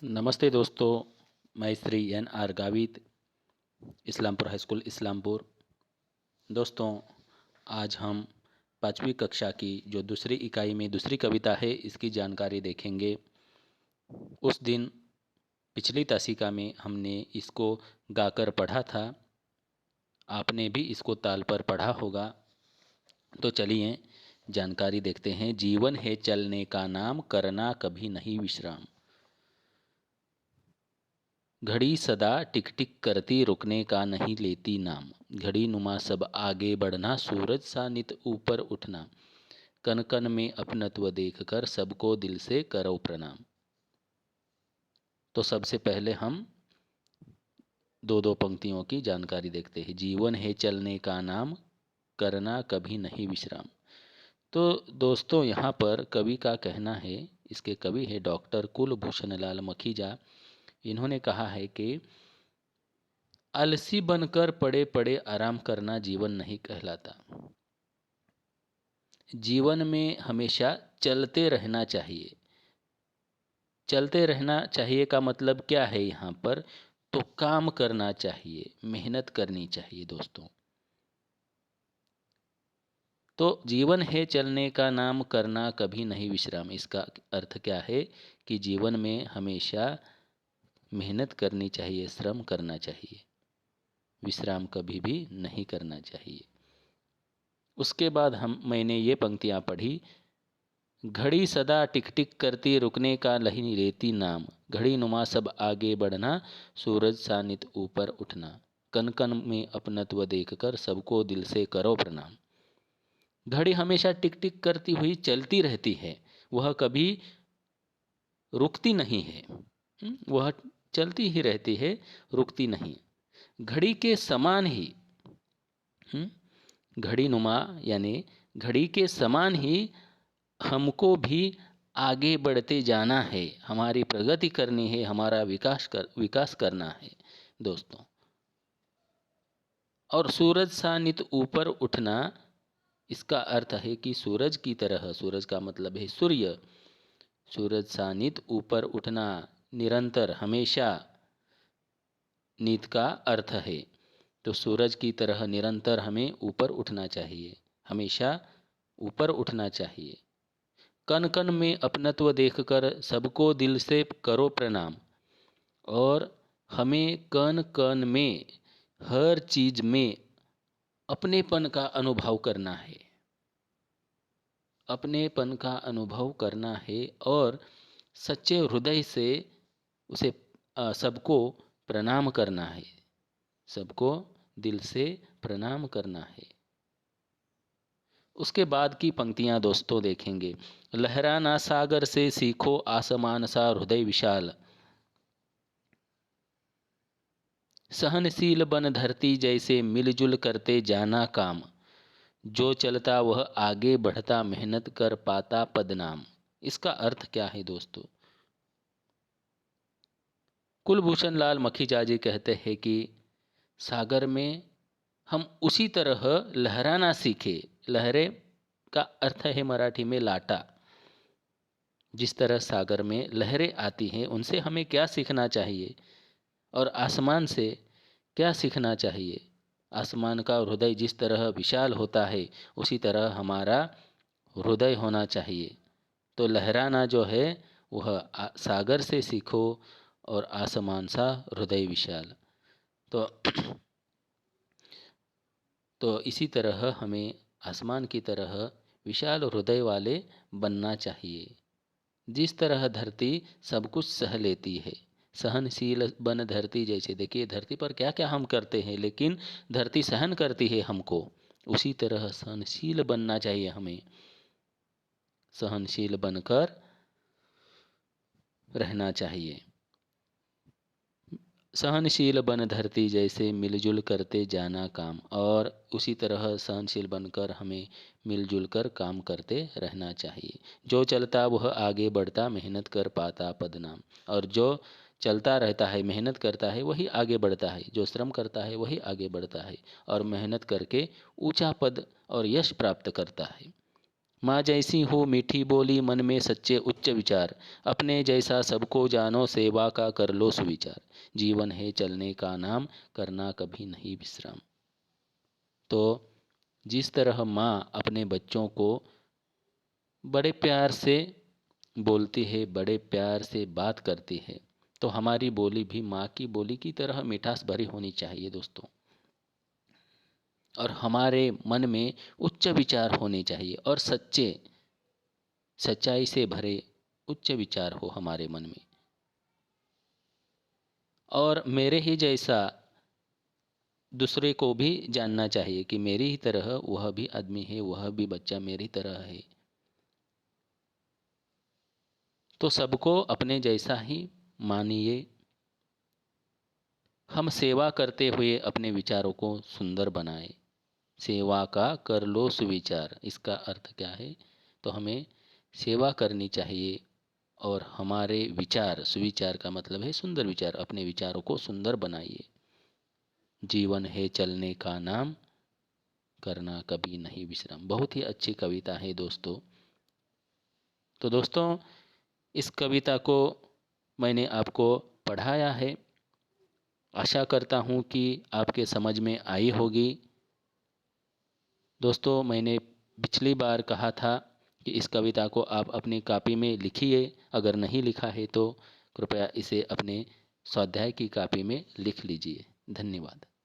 नमस्ते दोस्तों, मैं Shri N R Gavit, Islampur high school Islampur. दोस्तों, आज हम 5वीं कक्षा की जो दूसरी इकाई में दूसरी कविता है इसकी जानकारी देखेंगे। उस दिन पिछली तासिका में हमने इसको गाकर पढ़ा था, आपने भी इसको ताल पर पढ़ा होगा। तो चलिए जानकारी देखते हैं। जीवन है चलने का नाम, करना कभी नहीं विश्राम। घड़ी सदा टिक टिक करती, रुकने का नहीं लेती नाम। घड़ी नुमा सब आगे बढ़ना, सूरज सा नित ऊपर उठना। कन कन में अपनत्व देख कर सबको दिल से करो प्रणाम। तो सबसे पहले हम दो दो पंक्तियों की जानकारी देखते हैं। जीवन है चलने का नाम, करना कभी नहीं विश्राम। तो दोस्तों, यहाँ पर कवि का कहना है, इसके कवि है डॉक्टर कुलभूषण लाल मखीजा। इन्होंने कहा है कि आलसी बनकर पड़े पड़े आराम करना जीवन नहीं कहलाता। जीवन में हमेशा चलते रहना चाहिए। चलते रहना चाहिए का मतलब क्या है यहाँ पर? तो काम करना चाहिए, मेहनत करनी चाहिए दोस्तों। तो जीवन है चलने का नाम, करना कभी नहीं विश्राम। इसका अर्थ क्या है कि जीवन में हमेशा मेहनत करनी चाहिए, श्रम करना चाहिए, विश्राम कभी भी नहीं करना चाहिए। उसके बाद मैंने ये पंक्तियाँ पढ़ी। घड़ी सदा टिक टिक करती, रुकने का नहीं लेती नाम। घड़ी नुमा सब आगे बढ़ना, सूरज सा नित ऊपर उठना। कन कन में अपनत्व देखकर सबको दिल से करो प्रणाम। घड़ी हमेशा टिक टिक करती हुई चलती रहती है, वह कभी रुकती नहीं है। वह चलती ही रहती है, रुकती नहीं। घड़ी के समान ही, घड़ी नुमा यानी घड़ी के समान ही हमको भी आगे बढ़ते जाना है, हमारी प्रगति करनी है, हमारा विकास करना है दोस्तों। और सूरज सा नित ऊपर उठना, इसका अर्थ है कि सूरज की तरह, सूरज का मतलब है सूर्य, सूरज सा नित ऊपर उठना, निरंतर, हमेशा। नित का अर्थ है तो सूरज की तरह निरंतर हमें ऊपर उठना चाहिए, हमेशा ऊपर उठना चाहिए। कन कन में अपनत्व देखकर सबको दिल से करो प्रणाम। और हमें कन कन में, हर चीज में अपनेपन का अनुभव करना है, अपनेपन का अनुभव करना है और सच्चे हृदय से उसे सबको प्रणाम करना है, सबको दिल से प्रणाम करना है। उसके बाद की पंक्तियां दोस्तों देखेंगे। लहराना सागर से सीखो, आसमान सा हृदय विशाल। सहनशील बन धरती जैसे, मिलजुल करते जाना काम। जो चलता वह आगे बढ़ता, मेहनत कर पाता पदनाम। इसका अर्थ क्या है दोस्तों? कुलभूषण लाल मखीजा जी कहते हैं कि सागर में हम उसी तरह लहराना सीखे। लहरें का अर्थ है मराठी में लाटा। जिस तरह सागर में लहरें आती हैं, उनसे हमें क्या सीखना चाहिए और आसमान से क्या सीखना चाहिए? आसमान का हृदय जिस तरह विशाल होता है, उसी तरह हमारा हृदय होना चाहिए। तो लहराना जो है वह सागर से सीखो और आसमान सा हृदय विशाल। तो इसी तरह हमें आसमान की तरह विशाल हृदय वाले बनना चाहिए। जिस तरह धरती सब कुछ सह लेती है, सहनशील बन धरती जैसे। देखिए धरती पर क्या क्या हम करते हैं, लेकिन धरती सहन करती है हमको। उसी तरह सहनशील बनना चाहिए हमें, सहनशील बनकर रहना चाहिए। सहनशील बन धरती जैसे, मिलजुल करते जाना काम। और उसी तरह सहनशील बनकर हमें मिलजुल कर काम करते रहना चाहिए। जो चलता वह आगे बढ़ता, मेहनत कर पाता पदनाम। और जो चलता रहता है, मेहनत करता है, वही आगे बढ़ता है। जो श्रम करता है वही आगे बढ़ता है और मेहनत करके ऊंचा पद और यश प्राप्त करता है। माँ जैसी हो मीठी बोली, मन में सच्चे उच्च विचार, अपने जैसा सबको जानो, सेवा का कर लो सुविचार। जीवन है चलने का नाम, करना कभी नहीं विश्राम। तो जिस तरह माँ अपने बच्चों को बड़े प्यार से बोलती है, बड़े प्यार से बात करती है, तो हमारी बोली भी माँ की बोली की तरह मिठास भरी होनी चाहिए दोस्तों। और हमारे मन में उच्च विचार होने चाहिए और सच्चाई से भरे उच्च विचार हो हमारे मन में। और मेरे ही जैसा दूसरे को भी जानना चाहिए कि मेरी ही तरह वह भी आदमी है, वह भी बच्चा मेरी तरह है। तो सबको अपने जैसा ही मानिए। हम सेवा करते हुए अपने विचारों को सुंदर बनाएं। सेवा का कर लो सुविचार, इसका अर्थ क्या है? तो हमें सेवा करनी चाहिए और हमारे विचार, सुविचार का मतलब है सुंदर विचार, अपने विचारों को सुंदर बनाइए। जीवन है चलने का नाम, करना कभी नहीं विश्राम। बहुत ही अच्छी कविता है दोस्तों। तो दोस्तों, इस कविता को मैंने आपको पढ़ाया है। आशा करता हूँ कि आपके समझ में आई होगी। दोस्तों, मैंने पिछली बार कहा था कि इस कविता को आप अपनी कॉपी में लिखिए। अगर नहीं लिखा है तो कृपया इसे अपने स्वाध्याय की कॉपी में लिख लीजिए। धन्यवाद।